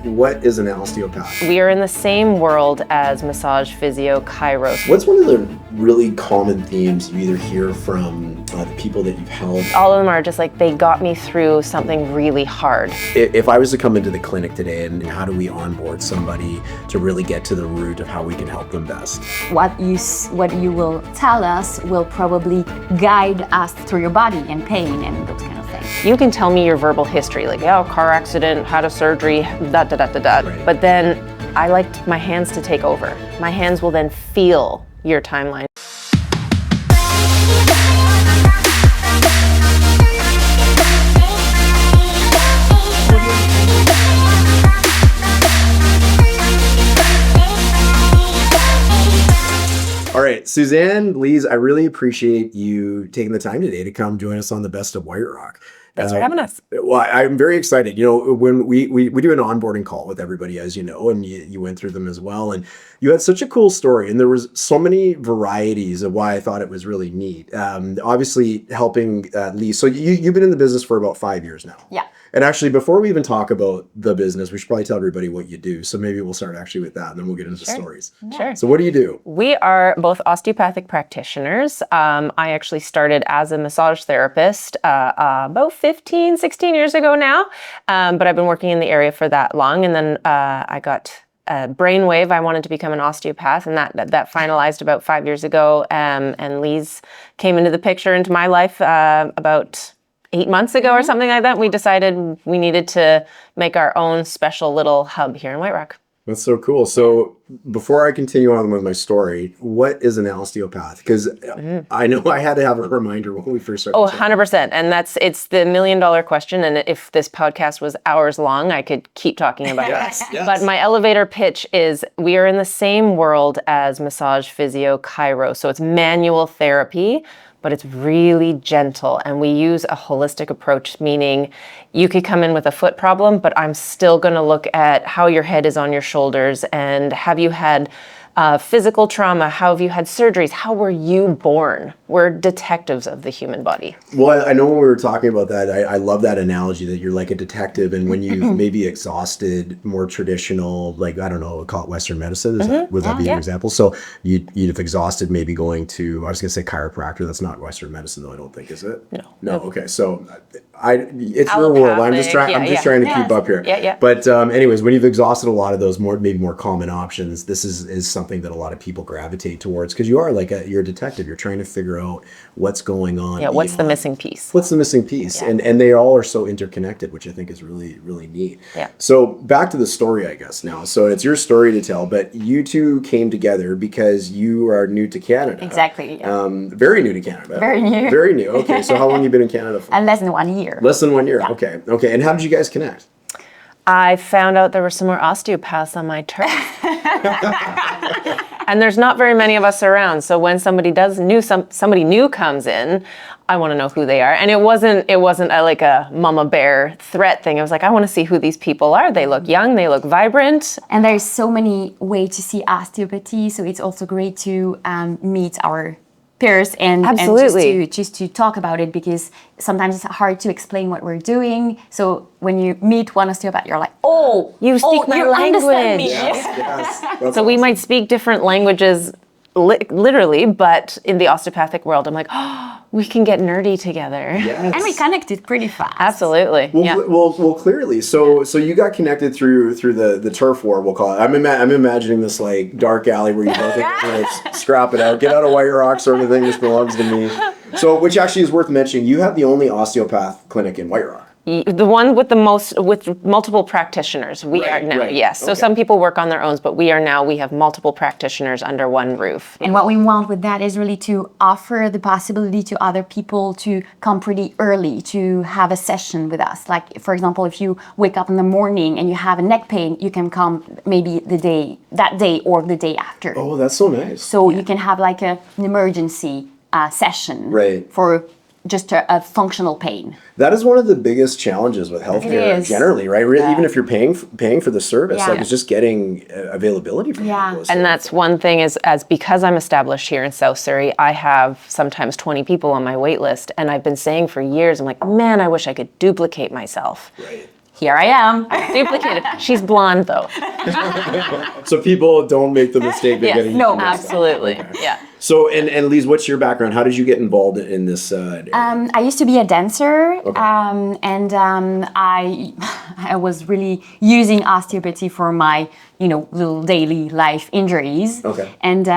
What is an osteopath? We are in the same world as massage, physio, chiro. What's one of the really common themes you either hear from the people that you've helped? All of them are just like, they got me through something really hard. If I was to come into the clinic today, and how do we onboard somebody to really get to the root of how we can help them best? What you will tell us will probably guide us through your body and pain and those kind of things. You can tell me your verbal history, like, oh, car accident, had a surgery, da. Right. But then I liked my hands to take over. My hands will then feel your timeline. All right, Suzanne, Lise, I really appreciate you taking the time today to come join us on the Best of White Rock. Thanks for having us. Well, I'm very excited. You know, when we do an onboarding call with everybody, as you know, and you went through them as well, and you had such a cool story, and there was so many varieties of why I thought it was really neat. Obviously, helping Lise. So you've been in the business for about 5 years now. Yeah. And actually, before we even talk about the business, we should probably tell everybody what you do. So maybe we'll start actually with that, and then we'll get into the stories. Sure. So what do you do? We are both osteopathic practitioners. I actually started as a massage therapist about 15, 16 years ago now, but I've been working in the area for that long. And then I got a brainwave. I wanted to become an osteopath, and that finalized about 5 years ago. And Lise came into the picture into my life about 8 months ago or something like that. We decided we needed to make our own special little hub here in White Rock. That's so cool. So before I continue on with my story, what is an osteopath? Because I know I had to have a reminder when we first started. Oh, 100%. And it's the $1 million question. And if this podcast was hours long, I could keep talking about Yes. it. But my elevator pitch is we are in the same world as massage, physio, chiro. So it's manual therapy, but it's really gentle. And we use a holistic approach, meaning you could come in with a foot problem, but I'm still gonna look at how your head is on your shoulders, and have you had physical trauma? How have you had surgeries? How were you born? We're detectives of the human body. Well, I know when we were talking about that, I love that analogy that you're like a detective, and when you've maybe exhausted more traditional, like, I don't know, call it Western medicine, would that be an example? So you'd have exhausted maybe going to, I was gonna say chiropractor, that's not Western medicine though, I don't think, is it? No, okay, so it's your world, I'm just trying to keep up here. Yeah. But anyways, when you've exhausted a lot of those maybe more common options, this is something that a lot of people gravitate towards, because you are you're a detective. You're trying to figure out what's going on. Yeah, what's the missing piece? What's the missing piece? Yeah. And they all are so interconnected, which I think is really, really neat. Yeah. So back to the story, I guess, now. So it's your story to tell, but you two came together because you are new to Canada. Exactly. Yeah. Very new to Canada. Very new. Very new. Okay, so how long have you been in Canada for? Less than 1 year. Less than 1 year. Yeah. Okay. And how did you guys connect? I found out there were some more osteopaths on my turf. And there's not very many of us around. So when somebody new comes in, I want to know who they are. And it wasn't like a mama bear threat thing. I was like, I want to see who these people are. They look young, they look vibrant. And there's so many ways to see osteopathy. So it's also great to meet our peers and just to talk about it, because sometimes it's hard to explain what we're doing. So when you meet one osteopath, you're like, oh, you speak my language. Understand me. Yes. So we might speak different languages literally, but in the osteopathic world, I'm like, oh, we can get nerdy together. Yes. And we connected pretty fast. Absolutely. Well, clearly. So you got connected through the turf war, we'll call it. I'm imagining this like dark alley where you both scrap it out, get out of White Rock sort of thing. This belongs to me. So, which actually is worth mentioning. You have the only osteopath clinic in White Rock. The one with with multiple practitioners. We are now, yes. So some people work on their own, but we have multiple practitioners under one roof. And what we want with that is really to offer the possibility to other people to come pretty early to have a session with us. Like, for example, if you wake up in the morning and you have a neck pain, you can come maybe that day or the day after. Oh, that's so nice. So you can have like an emergency session for just a functional pain. That is one of the biggest challenges with healthcare generally, right? Really, even if you're paying for the service, like it's just getting availability for people. And that's one thing is, because I'm established here in South Surrey, I have sometimes 20 people on my wait list, and I've been saying for years, I'm like, man, I wish I could duplicate myself here I am. Duplicated. She's blonde though. So people don't make the mistake of getting no, mixed up. Absolutely. Okay. Yeah. So, and Lise, what's your background? How did you get involved in this? I used to be a dancer, Okay. and I was really using osteopathy for my little daily life injuries. Okay. And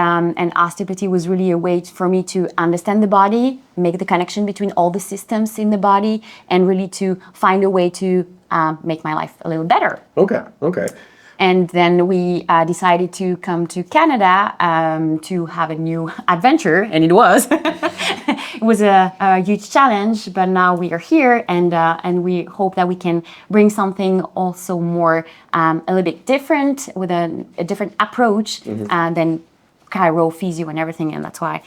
osteopathy was really a way for me to understand the body, make the connection between all the systems in the body, and really to find a way to make my life a little better. Okay. Okay. And then we decided to come to Canada to have a new adventure, and it was. It was a huge challenge, but now we are here, and we hope that we can bring something also more a little bit different with a different approach than chiro, physio, and everything, and that's why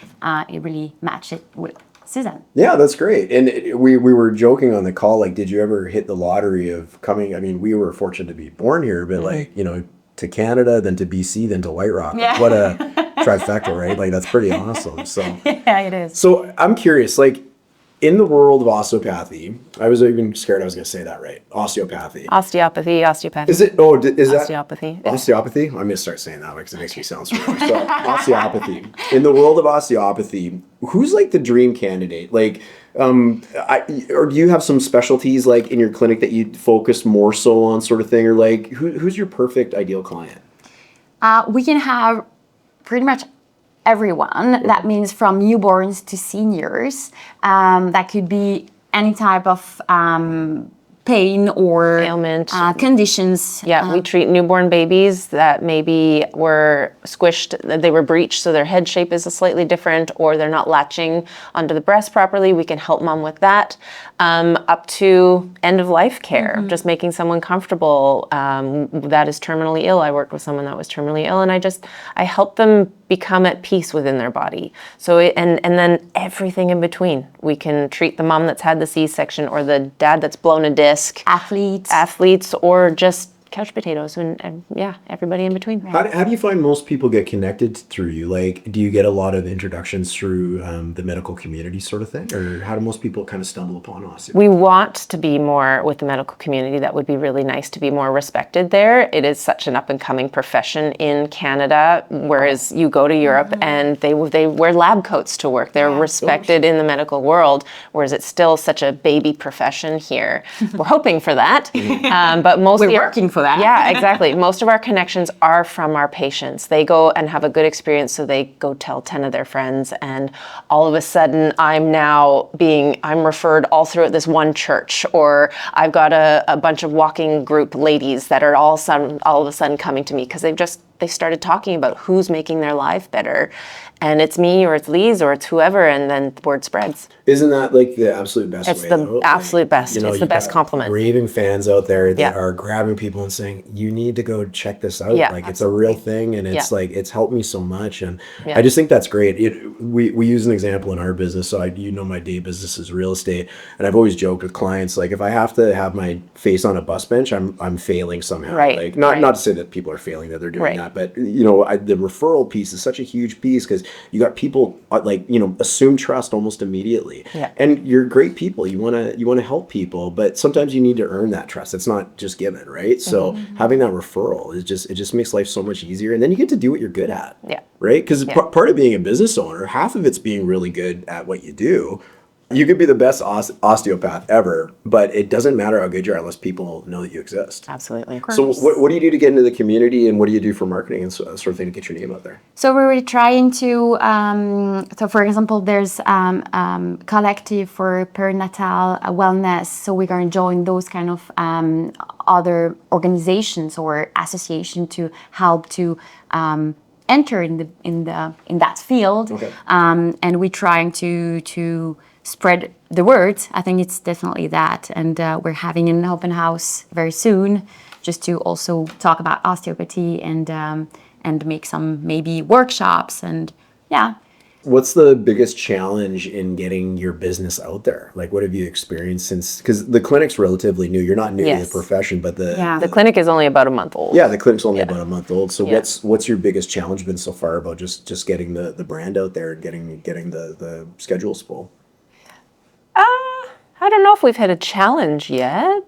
it really matched it with Suzanne. Yeah, that's great. And we were joking on the call, like, did you ever hit the lottery of coming? I mean, we were fortunate to be born here, but like, to Canada, then to BC, then to White Rock. Yeah. What a trifecta, right? Like, that's pretty awesome. So, Yeah, it is. so I'm curious, like, in the world of osteopathy, I was even scared I was going to say that right. Osteopathy. Osteopathy. Is it? Oh, is that Osteopathy. osteopathy? I'm going to start saying that because it makes me sound so wrong. So, osteopathy. In the world of osteopathy, who's like the dream candidate? Like, or do you have some specialties like in your clinic that you focus more so on, sort of thing, or like who's your perfect ideal client? We can have pretty much everyone. That means from newborns to seniors. That could be any type of pain or Ailment. Conditions. Yeah, we treat newborn babies that maybe were squished, they were breached, so their head shape is slightly different, or they're not latching onto the breast properly. We can help mom with that. Up to end of life care, just making someone comfortable that is terminally ill. I worked with someone that was terminally ill, and I helped them become at peace within their body. So, and then everything in between. We can treat the mom that's had the C-section or the dad that's blown a disc. Athletes, or just couch potatoes, and yeah, everybody in between. How do you find most people get connected through you? Like, do you get a lot of introductions through the medical community sort of thing? Or how do most people kind of stumble upon osteopathy? We want to be more with the medical community. That would be really nice to be more respected there. It is such an up-and-coming profession in Canada, whereas you go to Europe and they wear lab coats to work. They're respected in the medical world, whereas it's still such a baby profession here. We're hoping for that, but mostly We're working for that. Yeah, exactly. Most of our connections are from our patients. They go and have a good experience, so they go tell 10 of their friends, and all of a sudden I'm referred all through at this one church, or I've got a bunch of walking group ladies that are all of a sudden coming to me because they started talking about who's making their life better. And it's me, or it's Lise, or it's whoever, and then the word spreads. Isn't that like the absolute best It's way? the absolute best. It's the best compliment. Raving fans out there that Yeah. are grabbing people and saying, you need to go check this out. Yeah, Like, it's a real thing, and it's Yeah. like, it's helped me so much. And Yeah. I just think that's great. We use an example in our business. So my day business is real estate. And I've always joked with clients, like, if I have to have my face on a bus bench, I'm failing somehow. Right, Like, not right. to say that people are failing, that they're doing Right. that, but the referral piece is such a huge piece, because you got people assume trust almost immediately. Yeah. And you're great people. You want to help people, but sometimes you need to earn that trust. It's not just given, right? So having that referral it just makes life so much easier, and then you get to do what you're good at. Yeah. Right? Because part of being a business owner, half of it's being really good at what you do. You could be the best osteopath ever, but it doesn't matter how good you are unless people know that you exist. Absolutely. So what do you do to get into the community, and what do you do for marketing and sort of thing to get your name out there? So we were trying to, so for example, there's collective for perinatal wellness. So we're going to join those kind of other organizations or association to help to enter in that field. Okay. And we're trying to spread the word. I think it's definitely that. And we're having an open house very soon, just to also talk about osteopathy and make some maybe workshops, and yeah. What's the biggest challenge in getting your business out there? Like, what have you experienced since, because the clinic's relatively new. You're not new to the profession, but The clinic is only about a month old. the clinic's only about a month old. So Yeah. what's your biggest challenge been so far about just getting the brand out there and getting the schedules full? I don't know if we've had a challenge yet.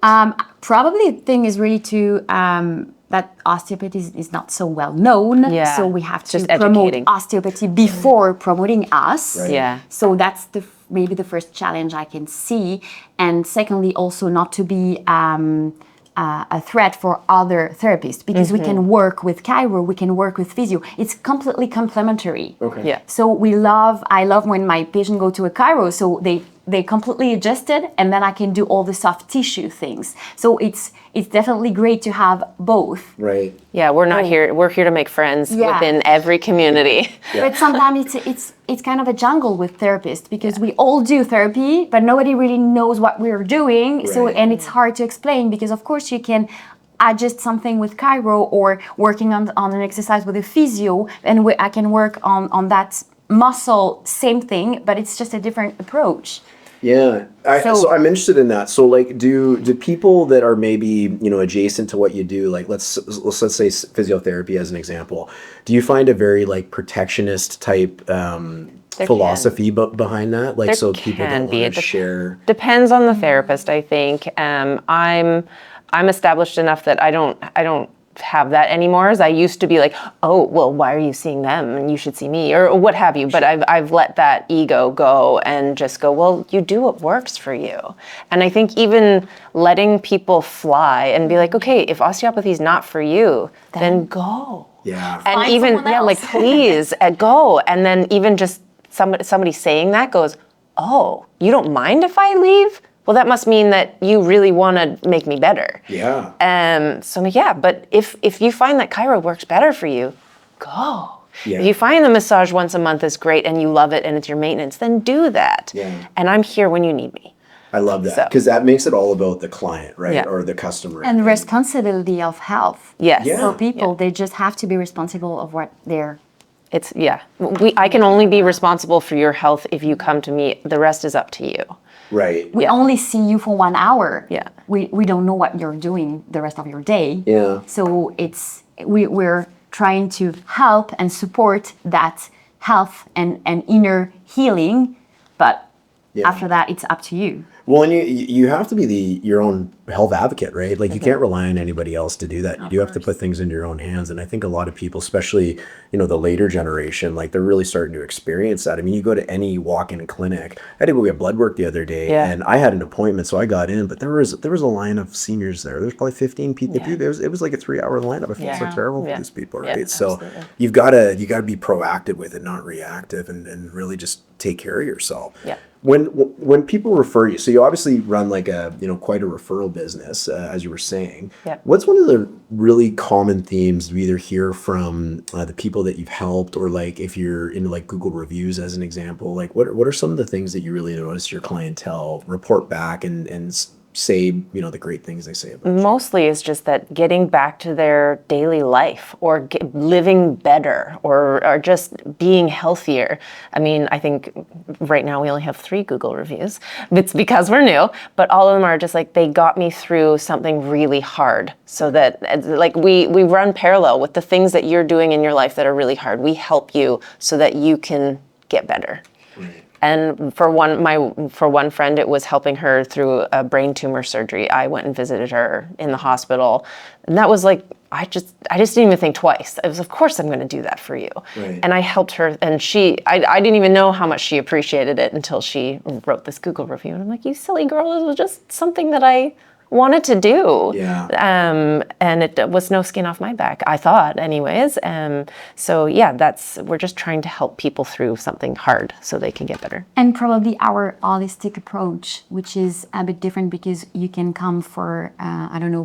Probably the thing is really to that osteopathy is not so well known. Yeah. So we have to Just promote educating. osteopathy before promoting us. Right. Yeah. So that's maybe the first challenge I can see. And secondly, also not to be a threat for other therapists, because we can work with chiro, we can work with physio. It's completely complementary. Okay. Yeah. So I love when my patient go to a chiro, so they completely adjusted, and then I can do all the soft tissue things. So it's definitely great to have both. Right. Yeah, we're here to make friends within every community. But sometimes it's kind of a jungle with therapists, because we all do therapy, but nobody really knows what we're doing. So Right. and it's hard to explain, because of course you can adjust something with chiro or working on an exercise with a physio, and I can work on that muscle, same thing, but it's just a different approach. Yeah. So I'm interested in that. So like, do people that are maybe, adjacent to what you do, like let's say physiotherapy as an example, do you find a very like protectionist type philosophy behind that? Like, so people don't want to share. Depends on the therapist, I think. I'm established enough that I don't have that anymore. As I used to be like, oh, well, why are you seeing them and you should see me, or what have you. But I've let that ego go and just go, well, you do what works for you. And I think even letting people fly and be like, okay, if osteopathy is not for you, then go. Yeah. And Find even someone else. like please go. And then even just somebody saying that goes, oh, you don't mind if I leave? Well, that must mean that you really want to make me better. Yeah. But if you find that chiro works better for you, go. Yeah. If you find the massage once a month is great and you love it and it's your maintenance, then do that. Yeah. And I'm here when you need me. I love that, because that makes it all about the client, right? Yeah. Or the customer. And responsibility of health. Yes. Yeah. For people, they just have to be responsible of what they're. I can only be responsible for your health if you come to me. The rest is up to you. Right. We only see you for 1 hour. Yeah. We don't know what you're doing the rest of your day. Yeah. So we're trying to help and support that health and inner healing, but after that, it's up to you. Well, and you have to be your own health advocate, right? Like you can't rely on anybody else to do that. You do have to put things into your own hands. And I think a lot of people, especially, the later generation, like they're really starting to experience that. I mean, you go to any walk-in clinic. I had to go get blood work the other day, and I had an appointment, so I got in, but there was a line of seniors there. There's probably 15 people. Yeah. It was like a 3-hour lineup. I feel so terrible for these people, right? So you gotta be proactive with it, not reactive, and really just take care of yourself. Yeah. When people refer you, so you obviously run like a quite a referral business, as you were saying. Yeah. What's one of the really common themes we either hear from the people that you've helped, or like if you're into like Google reviews as an example, like what are some of the things that you really notice your clientele report back and say, the great things they say about you? Mostly is just that getting back to their daily life, or living better, or just being healthier. I mean, I think right now we only have 3 Google reviews. It's because we're new, but all of them are just like, they got me through something really hard. So that like we run parallel with the things that you're doing in your life that are really hard. We help you so that you can get better. Right. And for one friend, it was helping her through a brain tumor surgery. I went and visited her in the hospital, and that was like, I just didn't even think twice. It was, of course I'm going to do that for you. Right. And I helped her, and I didn't even know how much she appreciated it until she wrote this Google review. And I'm like, you silly girl, it was just something that I wanted to do. Yeah. And it was no skin off my back, I thought anyways. We're just trying to help people through something hard so they can get better. And probably our holistic approach, which is a bit different, because you can come for,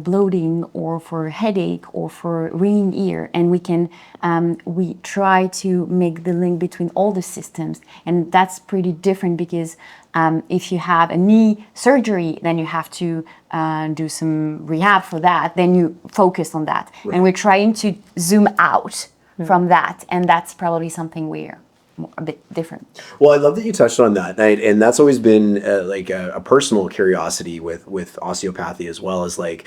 bloating, or for headache, or for ringing ear. And we try to make the link between all the systems. And that's pretty different, because if you have a knee surgery, then you have to do some rehab for that. Then you focus on that. Right. And we're trying to zoom out from that. And that's probably something a bit different. Well, I love that you touched on that, and that's always been like a personal curiosity with osteopathy as well. As like,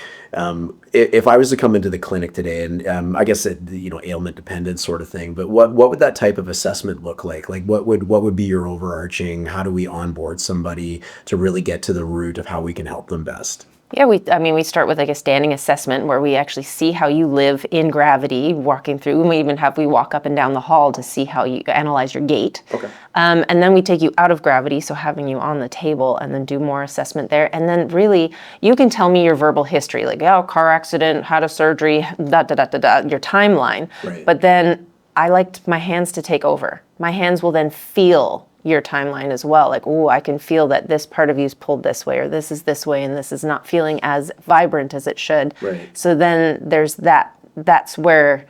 if I was to come into the clinic today, and I guess ailment dependent sort of thing, but what would that type of assessment look like? Like, what would be your overarching? How do we onboard somebody to really get to the root of how we can help them best? Yeah, we start with like a standing assessment where we actually see how you live in gravity, walking through, and we walk up and down the hall to see how you analyze your gait. Okay. And then we take you out of gravity, so having you on the table and then do more assessment there. And then really, you can tell me your verbal history, like, car accident, had a surgery, your timeline. Right. But then I liked my hands to take over. My hands will then feel your timeline as well. Like, I can feel that this part of you is pulled this way, or this is this way, and this is not feeling as vibrant as it should. Right. So then there's that's where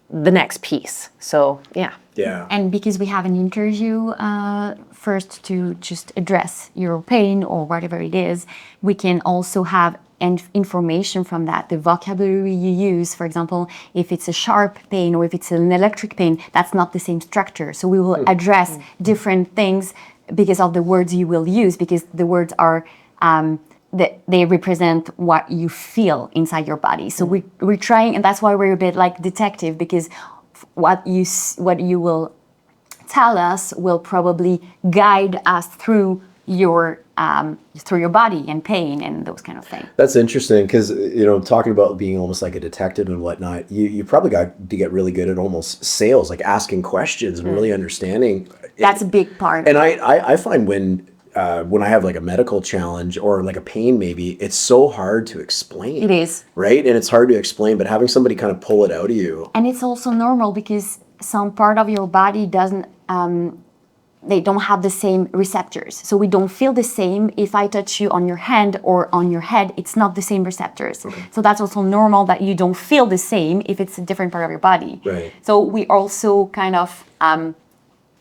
the next piece. So, yeah. Yeah. And because we have an interview first to just address your pain or whatever it is, we can also have information from that, the vocabulary you use. For example, if it's a sharp pain or if it's an electric pain, that's not the same structure. So we will address different things because of the words you will use, because the words are they represent what you feel inside your body. So we're trying, and that's why we're a bit like detective, because what you will tell us will probably guide us through your body and pain and those kind of things. That's interesting because, talking about being almost like a detective and whatnot, you probably got to get really good at almost sales, like asking questions and really understanding. That's a big part. And I find when I have like a medical challenge or like a pain, maybe it's so hard to explain. It is. Right? And it's hard to explain, but having somebody kind of pull it out of you. And it's also normal because some part of your body doesn't, they don't have the same receptors. So we don't feel the same if I touch you on your hand or on your head. It's not the same receptors. Okay. So that's also normal that you don't feel the same if it's a different part of your body. Right. So we also kind of,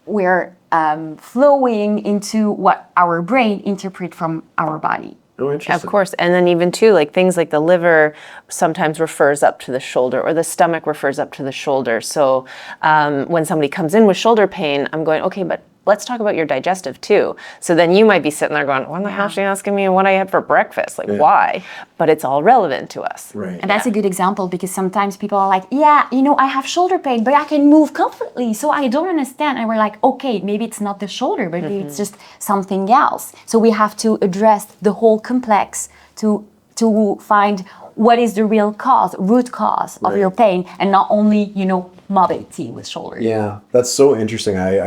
we're flowing into what our brain interprets from our body. Oh, interesting. Of course. And then even too, like things like the liver sometimes refers up to the shoulder, or the stomach refers up to the shoulder. So when somebody comes in with shoulder pain, I'm going, okay, but let's talk about your digestive too. So then you might be sitting there going, why the hell is she asking me what I had for breakfast? Like, why? But it's all relevant to us. Right. And that's a good example, because sometimes people are like, I have shoulder pain, but I can move comfortably, so I don't understand. And we're like, okay, maybe it's not the shoulder, but maybe it's just something else. So we have to address the whole complex to find what is the real root cause of your pain, and not only, mobility with shoulders. Yeah, that's so interesting. I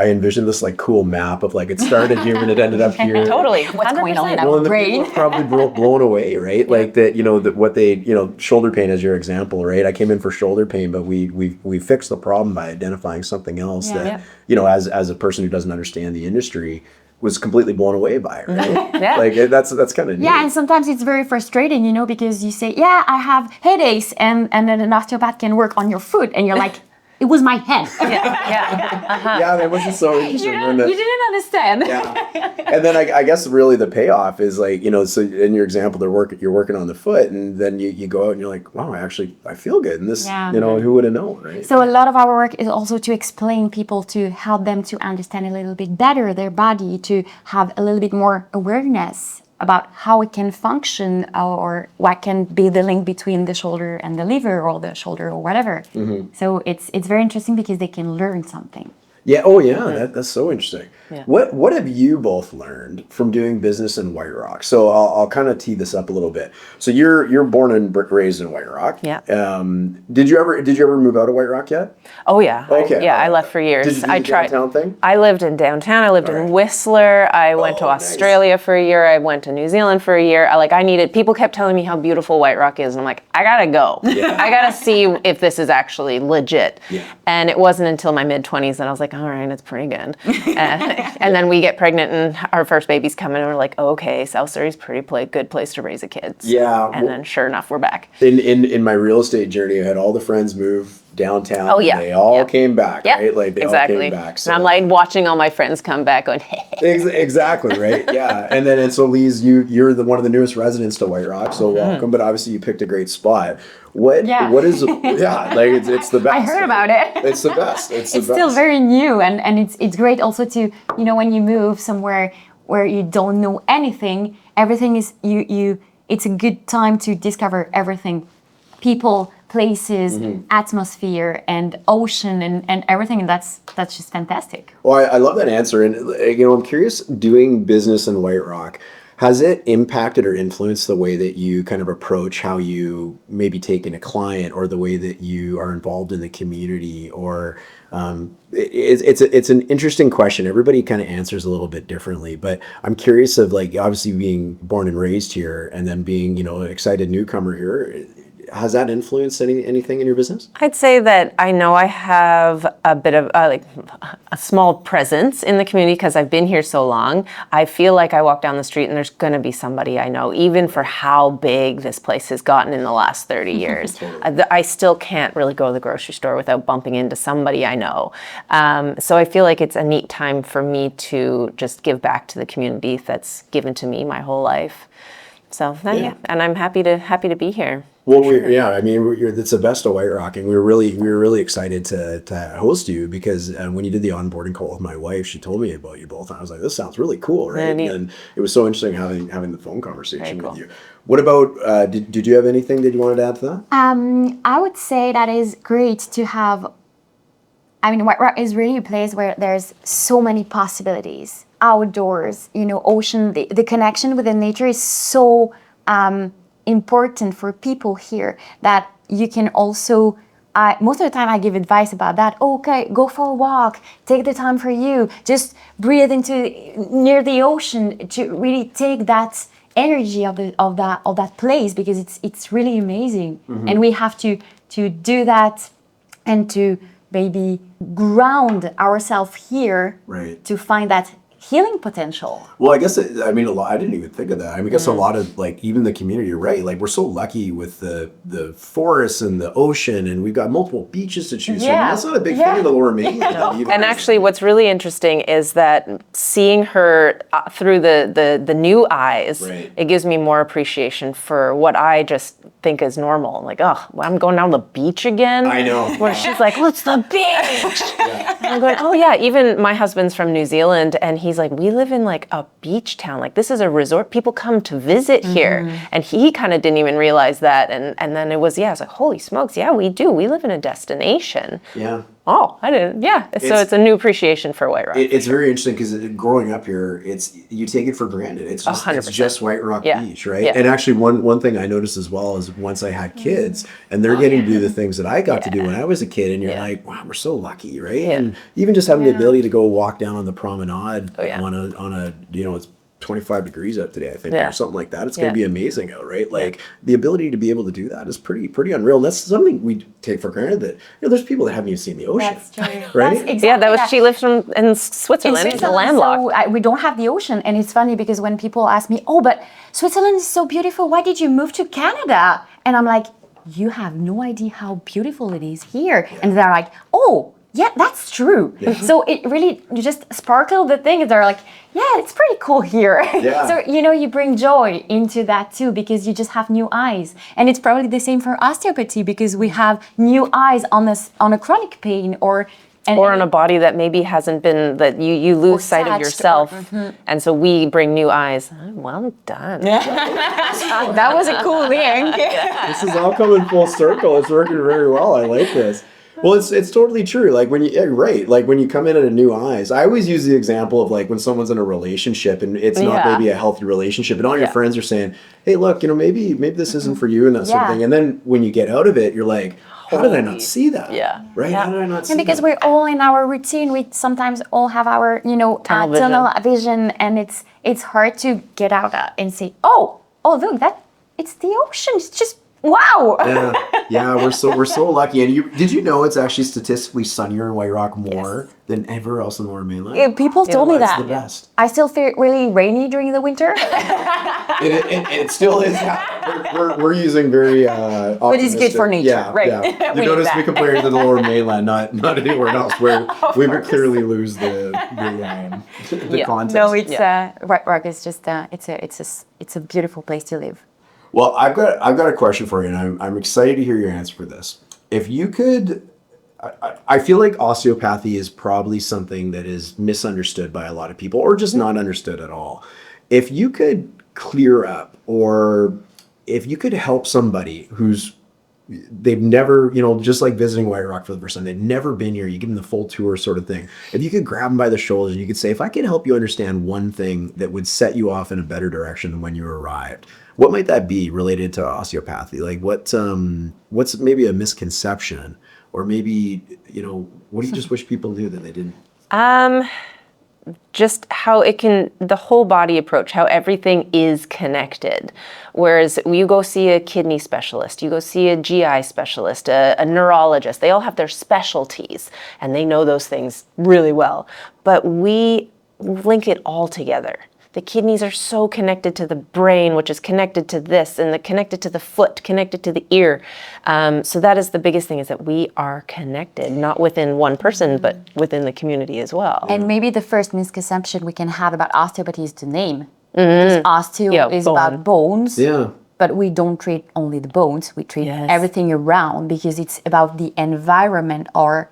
envisioned this like cool map of like it started here and it ended up here. Totally. What's going on in Well, our and the brain? people are probably blown away, right? Like that, shoulder pain as your example, right? I came in for shoulder pain, but we fixed the problem by identifying something else that, as a person who doesn't understand the industry, was completely blown away by it, right? Yeah. Like that's kind of neat. Yeah, and sometimes it's very frustrating, because you say, I have headaches, and then an osteopath can work on your foot, and you're like, it was my head. Yeah, that was just so interesting. You didn't understand. Yeah. And then I guess really the payoff is like, so in your example, you're working on the foot, and then you go out and you're like, wow, I feel good. And this, who would have known, right? So a lot of our work is also to explain people, to help them to understand a little bit better their body, to have a little bit more awareness about how it can function, or what can be the link between the shoulder and the liver, or the shoulder or whatever. Mm-hmm. So it's very interesting because they can learn something. Yeah. Oh, yeah. That's so interesting. Yeah. What have you both learned from doing business in White Rock? So I'll kind of tee this up a little bit. So you're born and raised in White Rock. Yeah. Did you ever move out of White Rock yet? Oh yeah. Okay. I left for years. Did you do the downtown thing? I lived in downtown. I lived in Whistler. I went to Australia for a year. I went to New Zealand for a year. People kept telling me how beautiful White Rock is, and I'm like, I gotta go. Yeah. I gotta see if this is actually legit. Yeah. And it wasn't until my mid-20s that I was like, all right, it's pretty good. And then we get pregnant and our first baby's coming, and we're like, oh, okay, South Surrey's good place to raise a kid. Yeah. And then sure enough, we're back. In my real estate journey, I had all the friends move downtown. Oh, yeah. And they all Yeah. came back, Yep, right? Like they exactly. all came back. And I'm like watching all my friends come back going, Exactly, right? Yeah. And so Lise, you're one of the newest residents to White Rock, so welcome. But obviously you picked a great spot. What is like it's the best. I heard about it. It's the best. It's still very new, and it's great also to, when you move somewhere where you don't know anything, everything is you it's a good time to discover everything. People, places, atmosphere, and ocean, and everything, and that's just fantastic. Well, I love that answer, and I'm curious. Doing business in White Rock, has it impacted or influenced the way that you kind of approach how you maybe take in a client, or the way that you are involved in the community? Or it's an interesting question. Everybody kind of answers a little bit differently, but I'm curious of, like, obviously being born and raised here, and then being an excited newcomer here. Has that influenced anything in your business? I'd say that I know I have a bit of like a small presence in the community because I've been here so long. I feel like I walk down the street and there's going to be somebody I know, even for how big this place has gotten in the last 30 years. I still can't really go to the grocery store without bumping into somebody I know. So I feel like it's a neat time for me to just give back to the community that's given to me my whole life. So yeah, and I'm happy to be here. Well, it's the best of White Rock, and we were really excited to host you, because when you did the onboarding call with my wife, she told me about you both, and I was like, this sounds really cool, right? And it was so interesting having the phone conversation with you. What about did you have anything that you wanted to add to that? I would say that is great to have. White Rock is really a place where there's so many possibilities. Outdoors, ocean, the connection with the nature is so important for people here, that you can also, most of the time I give advice about that. Okay, go for a walk, take the time for you, just breathe near the ocean to really take that energy of that place, because it's really amazing. And we have to do that, and to maybe ground ourselves here, right, to find that healing potential. Well, I guess I didn't even think of that. I guess a lot of, like, even the community, you're right, like, we're so lucky with the forests and the ocean, and we've got multiple beaches to choose from. That's not a big thing in the Lower Mainland. And actually, what's really interesting is that seeing her through the new eyes, it gives me more appreciation for what I just think is normal. Like, I'm going down the beach again. I know. Where she's like, what's the beach? And I'm going, oh yeah. Even my husband's from New Zealand, and he's like, we live in like a beach town. Like, this is a resort. People come to visit here. And he kind of didn't even realize that. And then I was like, holy smokes, yeah, we do. We live in a destination. Yeah. Oh, I didn't. Yeah. So it's a new appreciation for White Rock. It's very interesting, because growing up here, you take it for granted. It's just White Rock Beach, right? Yeah. And actually, one thing I noticed as well is, once I had kids, and they're getting to do the things that I got to do when I was a kid, and you're like, wow, we're so lucky, right? And even just having the ability to go walk down on the promenade on a it's 25 degrees out today, I think, or something like that. It's going to be amazing out, right? Like, the ability to be able to do that is pretty unreal. And that's something we take for granted, that there's people that haven't even seen the ocean. That's true. Right? That's exactly she lives in Switzerland. It's landlocked. So we don't have the ocean, and it's funny because when people ask me, oh, but Switzerland is so beautiful, why did you move to Canada? And I'm like, you have no idea how beautiful it is here. And they're like, oh, yeah, that's true. Yeah. So it really just sparkled the thing. They're like, yeah, it's pretty cool here. Yeah. So, you bring joy into that too, because you just have new eyes. And it's probably the same for osteopathy, because we have new eyes on a chronic pain, or on a body that maybe hasn't been, that you lose sight of yourself. And so we bring new eyes. Well done. That was a cool link. This is all coming full circle. It's working very well. I like this. Well, it's totally true. Like, when like when you come in at a new eyes, I always use the example of, like, when someone's in a relationship and it's not maybe a healthy relationship, and all your friends are saying, hey, look, maybe this isn't for you, and that sort of thing. And then when you get out of it, you're like, how did I not see that? Yeah. Right? Yeah. How did I not see that? And because we're all in our routine, we sometimes all have our, tunnel vision, and it's hard to get out and say, oh, look, it's the ocean. It's just Wow. Yeah, we're so lucky. And did you know it's actually statistically sunnier in White Rock more than ever else in the Lower Mainland? Yeah, people told me that. It's the best. I still feel really rainy during the winter. It still is. We're using very But it's good for nature, right? Yeah. You notice we compare it to the Lower Mainland, not anywhere else, where we would clearly lose the context. No, it's White Rock is just it's a beautiful place to live. Well, I've got a question for you, and I'm excited to hear your answer for this. If you could, I feel like osteopathy is probably something that is misunderstood by a lot of people, or just not understood at all. If you could clear up, or if you could help somebody they've never, just like visiting White Rock for the first time, they've never been here, you give them the full tour sort of thing. If you could grab them by the shoulders and you could say, if I could help you understand one thing that would set you off in a better direction than when you arrived, what might that be related to osteopathy? Like what's maybe a misconception, or maybe, what do you just wish people knew that they didn't? Just how the whole body approach, how everything is connected. Whereas you go see a kidney specialist, you go see a GI specialist, a neurologist, they all have their specialties and they know those things really well. But we link it all together. The kidneys are so connected to the brain, which is connected to this, and connected to the foot, connected to the ear. So that is the biggest thing, is that we are connected, not within one person, but within the community as well. And maybe the first misconception we can have about osteopathy is the name. Because osteo is about bones. Yeah. But we don't treat only the bones, we treat everything around, because it's about the environment, or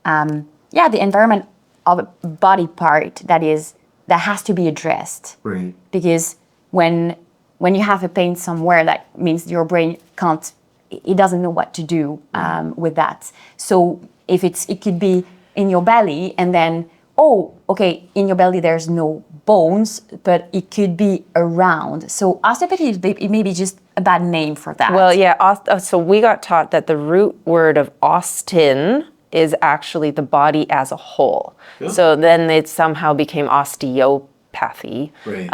the environment of a body part that has to be addressed. Right. Because when you have a pain somewhere, that means your brain it doesn't know what to do with that. So if it could be in your belly, and then, in your belly there's no bones, but it could be around. So osteopathy it may be just a bad name for that. Well, so we got taught that the root word of Austin is actually the body as a whole. Yeah. So then it somehow became osteopathy. Right.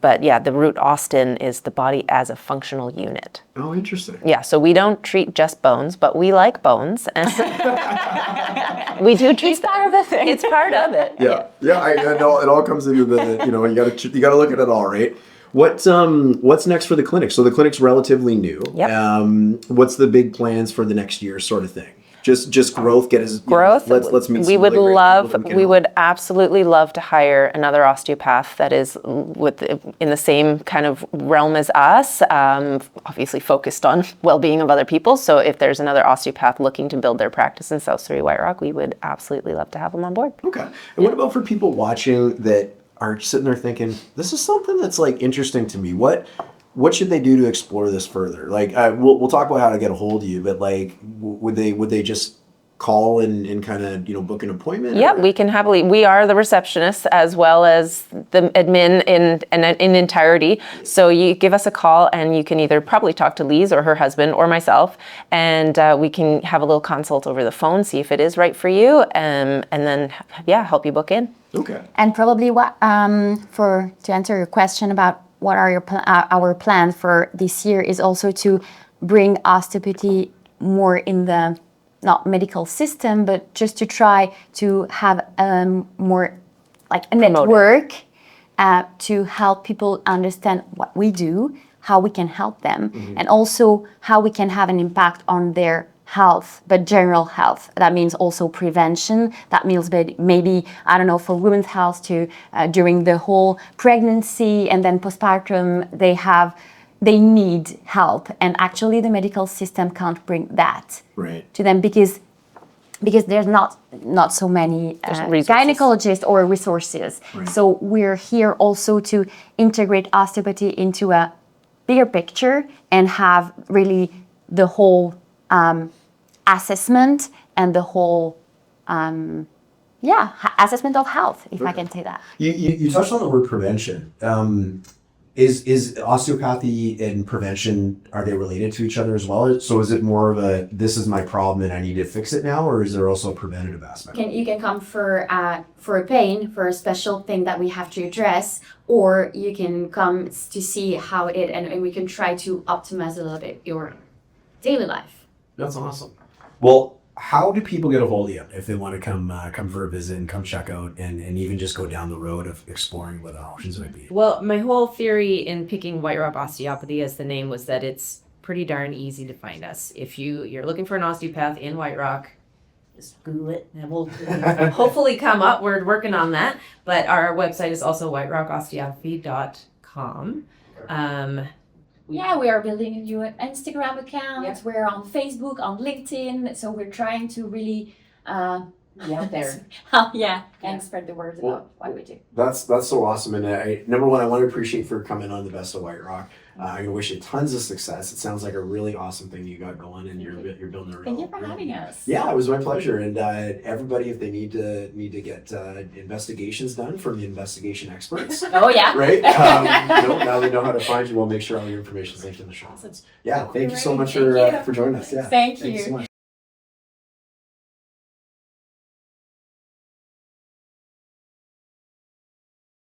But the root Austin is the body as a functional unit. Oh, interesting. Yeah, so we don't treat just bones, but we like bones. And we do treat it's part of the thing. It's part of it. Yeah. I know it all comes into the, you got to look at it all, right? What's next for the clinic? So the clinic's relatively new. Yep. What's the big plans for the next year sort of thing? Just growth, growth. Let's meet. We would absolutely love to hire another osteopath that is in the same kind of realm as us, obviously focused on well-being of other people. So if there's another osteopath looking to build their practice in South Surrey, White Rock, we would absolutely love to have them on board. Okay. And what about for people watching that are sitting there thinking, this is something that's like interesting to me? What should they do to explore this further? Like, we'll talk about how to get a hold of you, but like, would they just call and kind of, book an appointment? Yeah, we can happily. We are the receptionists as well as the admin in entirety. So you give us a call, and you can either probably talk to Lise or her husband or myself, and we can have a little consult over the phone, see if it is right for you, and then help you book in. Okay. And probably to answer your question about what are our plans for this year, is also to bring osteopathy more in the not medical system, but just to try to have more like a network to help people understand what we do, how we can help them, and also how we can have an impact on their health, but general health. That means also prevention. That means maybe, I don't know, for women's health to during the whole pregnancy and then postpartum, they need help, and actually the medical system can't bring that to them because there's not so many gynecologists or resources. Right. So we're here also to integrate osteopathy into a bigger picture and have really the whole assessment and the whole assessment of health, if I can say that. You touched on the word prevention. Is osteopathy and prevention, are they related to each other as well? So is it more of this is my problem and I need to fix it now, or is there also a preventative aspect? You can come for a pain, for a special thing that we have to address, or you can come to see how and we can try to optimize a little bit daily life. That's awesome. Well, how do people get a hold of you if they want to come for a visit and come check out and even just go down the road of exploring what the options might be? Well, my whole theory in picking White Rock Osteopathy as the name was that it's pretty darn easy to find us. If you're looking for an osteopath in White Rock, just Google it and we'll hopefully come up. We're working on that. But our website is also whiterockosteopathy.com. Yeah, we are building a new Instagram account. Yeah. We're on Facebook, on LinkedIn. So we're trying to really out there. and spread the word Well, about what we do. That's so awesome. And number one, I want to appreciate for coming on the Best of White Rock. I wish you tons of success. It sounds like a really awesome thing you got going, and you're building a real. Thank you for having us. Yeah, it was my pleasure. And everybody, if they need to get investigations done from the investigation experts, Oh yeah. right? Now they know how to find you. We'll make sure all your information is linked in the show notes. Yeah, thank you so much Thank you. for joining us. Yeah, Thank you you. so much.